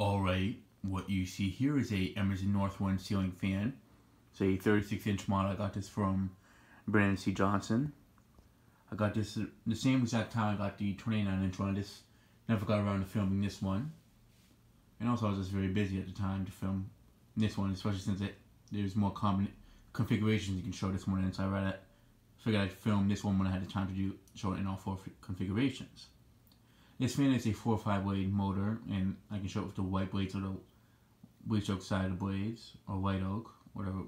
Alright, what you see here is a Emerson Northwind ceiling fan. It's a 36-inch model. I got this from Brandon C. Johnson. I got this the same exact time I got the 29-inch one. I just never got around to filming this one. And also I was just very busy at the time to film this one, especially since there's more common configurations you can show this one in. So I figured I'd film this one when I had the time to show it in all 4 configurations. This fan is a 4 or 5 blade motor, and I can show it with the white blades or the bleached oak side of the blades, or white oak, whatever.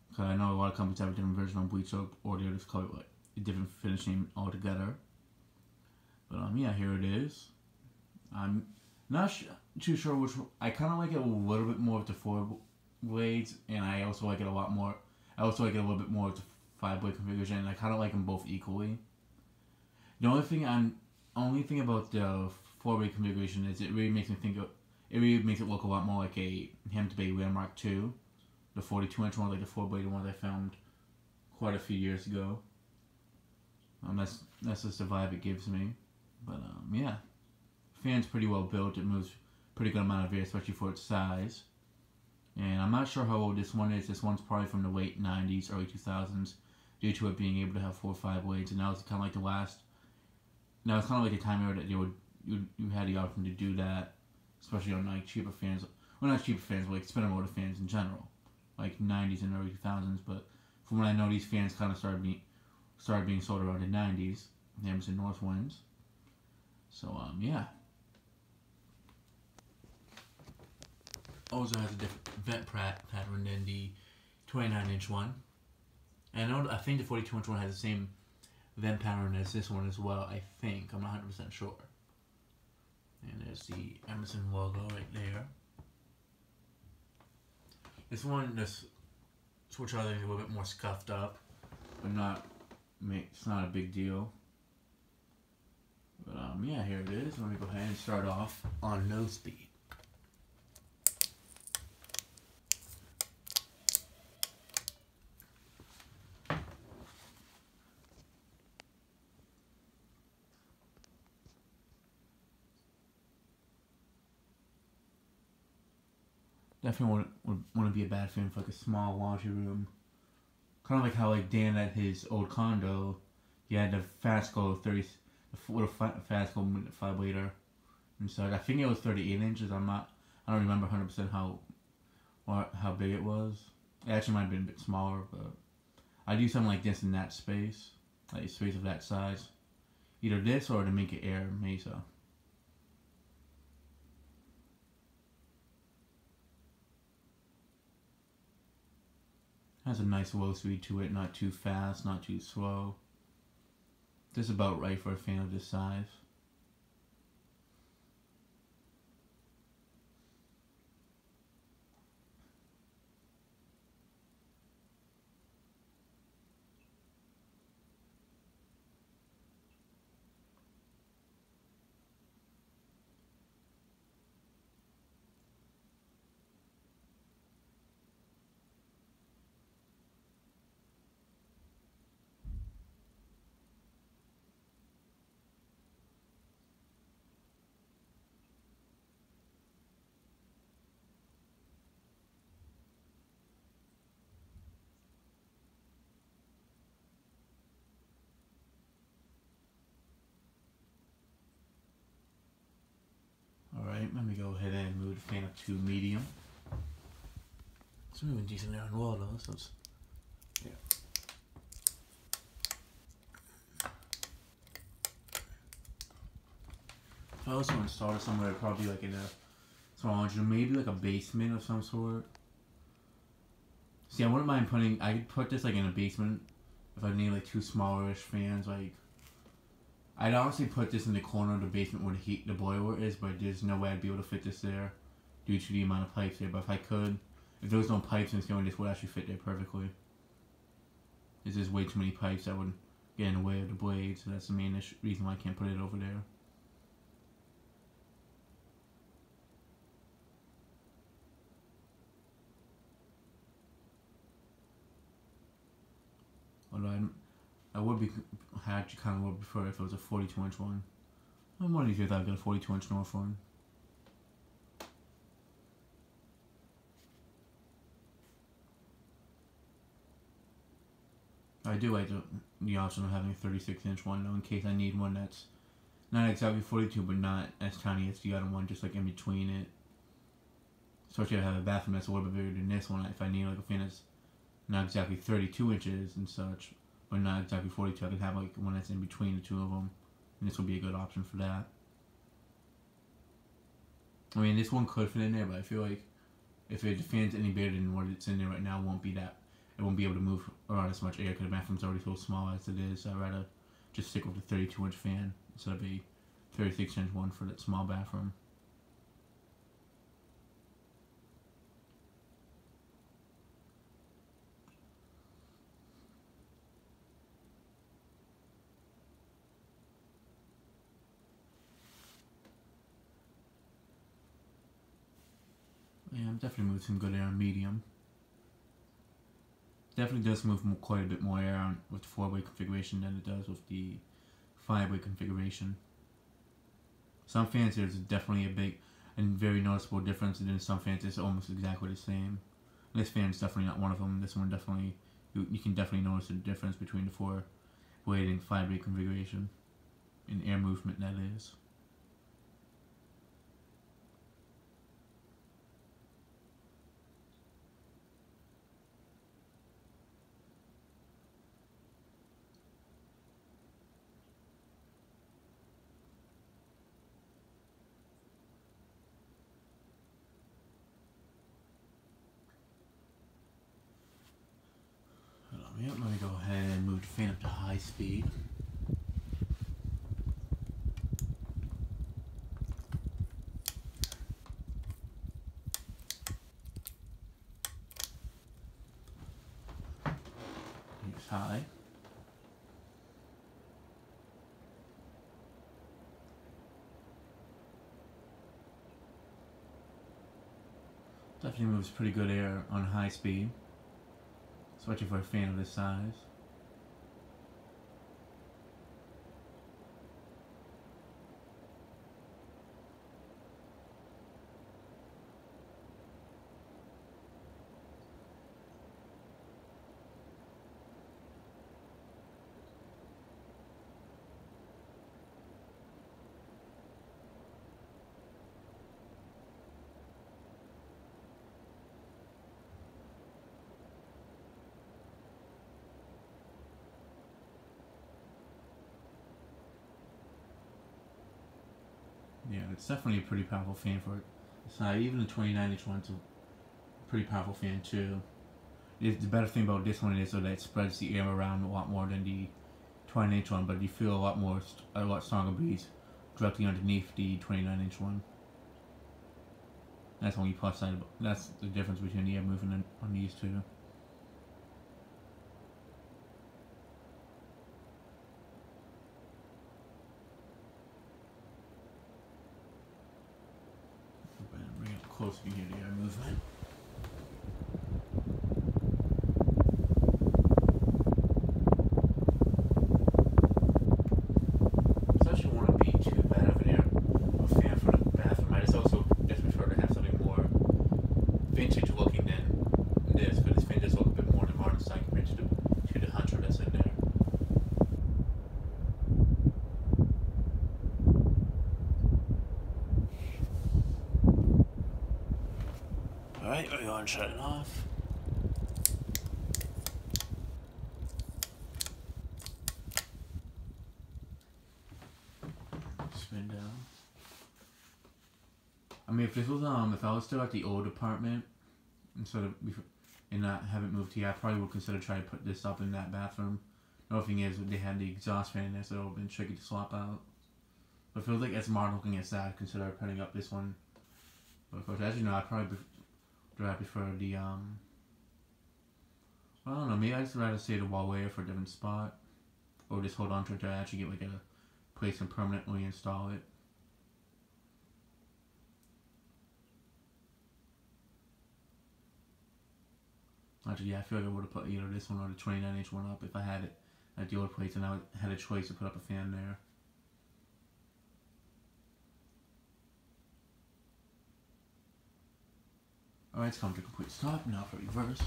Because I know a lot of companies have a different version on bleached oak, or they'll just call it like a different finishing altogether. But yeah, here it is. I'm not too sure which. I kind of like it a little bit more with the 4 blades, and I also like it a lot more. I also like it a little bit more with the 5 blade configuration, and I kind of like them both equally. The only thing about the 4 blade configuration is it really makes me think of. It really makes it look a lot more like a Hampton Bay Landmark 2, the 42-inch one, like the 4 blade ones I filmed quite a few years ago. That's just the vibe it gives me. But yeah, fan's pretty well built. It moves pretty good amount of air, especially for its size. And I'm not sure how old this one is. This one's probably from the late 90s, early 2000s, due to it being able to have 4 or 5 blades. And now it's kind of like the last. Now it's kind of like the time era that you had the option to do that, especially on like cheaper fans. Well, not cheaper fans, but like spinner motor fans in general, like 90s and early 2000s. But from what I know, these fans kind of started being sold around the 90s. The Emerson Northwinds. So yeah. Also has a different vent pattern than the 29-inch one. And I think the 42-inch one has the same vent pattern as this one as well, I think. I'm not 100% sure. And there's the Emerson logo right there. This one, this switch out is a little bit more scuffed up, but it's not a big deal. But yeah, here it is. Let me go ahead and start off on no speed. Definitely wouldn't be a bad fan for like a small laundry room. Kind of like how like Dan at his old condo, he had the Fasco 30, the little Fasco 5 liter inside. I think it was 38 inches. I don't remember 100% how big it was. It actually might have been a bit smaller, but I do something like this in that space, like a space of that size. Either this or to make it Air Mesa. Has a nice low speed to it, not too fast, not too slow. Just about right for a fan of this size. Alright, let me go ahead and move the fan up to medium. It's moving decent there on the wall though, so it's, yeah. If I also install it somewhere, probably like in a small laundry room, maybe like a basement of some sort. See, I wouldn't mind I could put this like in a basement if I need like 2 smallerish fans, like. I'd honestly put this in the corner of the basement where the boiler is, but there's no way I'd be able to fit this there due to the amount of pipes there. But if I could, if there was no pipes in this ceiling, this would actually fit there perfectly. There's just way too many pipes that would get in the way of the blade, so that's the main reason why I can't put it over there. Although I actually kind of would prefer if it was a 42-inch one. One of these days I've got a 42-inch Northwind. I do like the option of having a 36-inch one, though, in case I need one that's not exactly 42, but not as tiny as the other one, just like in between it. Especially if I have a bathroom that's a little bit bigger than this one. If I need like a fan that's not exactly 32 inches and such, but not exactly 42, I could have like one that's in between the two of them, and this would be a good option for that. I mean, this one could fit in there, but I feel like if the fan's any bigger than what it's in there right now, it won't be able to move around as much air because the bathroom's already so small as it is. So I'd rather just stick with the 32-inch fan instead of a 36-inch one for that small bathroom. Yeah, I'm definitely moving some good air on medium. Definitely does move quite a bit more air on with the 4-way configuration than it does with the 5-way configuration. Some fans there's definitely a big and very noticeable difference, and then some fans it's almost exactly the same. This fan's definitely not one of them. This one definitely, you can definitely notice the difference between the 4-way and 5-way configuration in air movement, that is. Yep, let me go ahead and move the fan up to high speed. Use high. Definitely moves pretty good air on high speed, especially for a fan of this size. Yeah, it's definitely a pretty powerful fan for its size. Even the 29-inch one's a pretty powerful fan too. The better thing about this one is that it spreads the air around a lot more than the 20-inch one, but you feel a lot stronger breeze directly underneath the 29-inch one. That's the only plus side. That's the difference between the air movement on these two. Bring it closer to hear the air movement. Alright, we're going to shut it off. Spin down. I mean, if this was if I was still at the old apartment instead of and not have it moved here, I probably would consider trying to put this up in that bathroom. The only thing is they had the exhaust fan in there, so it would have been tricky to swap out. But it feels like as modern looking as that, I'd consider putting up this one. But of course, as you know, I probably prefer the I don't know, maybe I'd just rather say the wall layer for a different spot, or just hold on to it to actually get like a place and permanently install it. Actually, yeah, I feel like I would have put either this one or the 29-inch one up if I had it at the old place and I had a choice to put up a fan there. Alright, it's come to a complete stop. Now for reverse.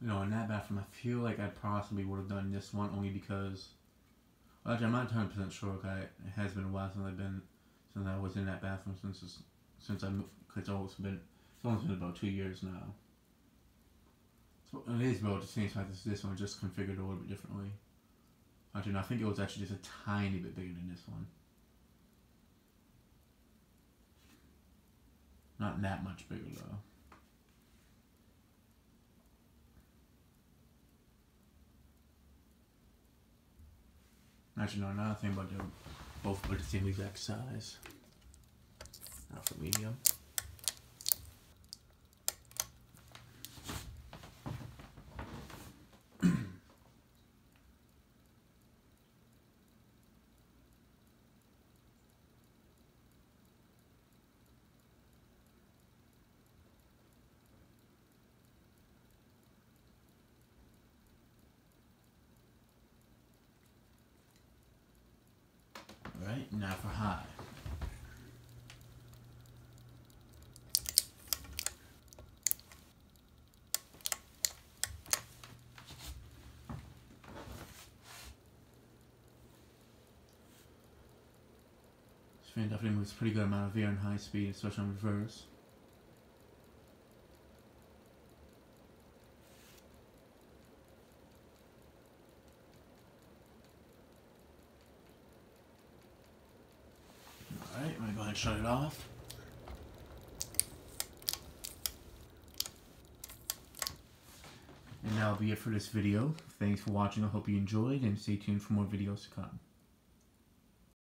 in that bathroom, I feel like I possibly would have done this one only because. Well, actually, I'm not 100% sure. Cause it has been a while since I was in that bathroom since I moved. Cause it's almost been about 2 years now. So it is about the same size as this one, just configured a little bit differently. Actually, no, I think it was actually just a tiny bit bigger than this one. Not that much bigger though. Actually, no, another thing about them, both are the same exact size. Not for medium. Alright, now for high. This fan definitely moves a pretty good amount of air in high speed, especially on reverse. Alright, I'm going to go ahead and shut it off. And that'll be it for this video. Thanks for watching. I hope you enjoyed, and stay tuned for more videos to come.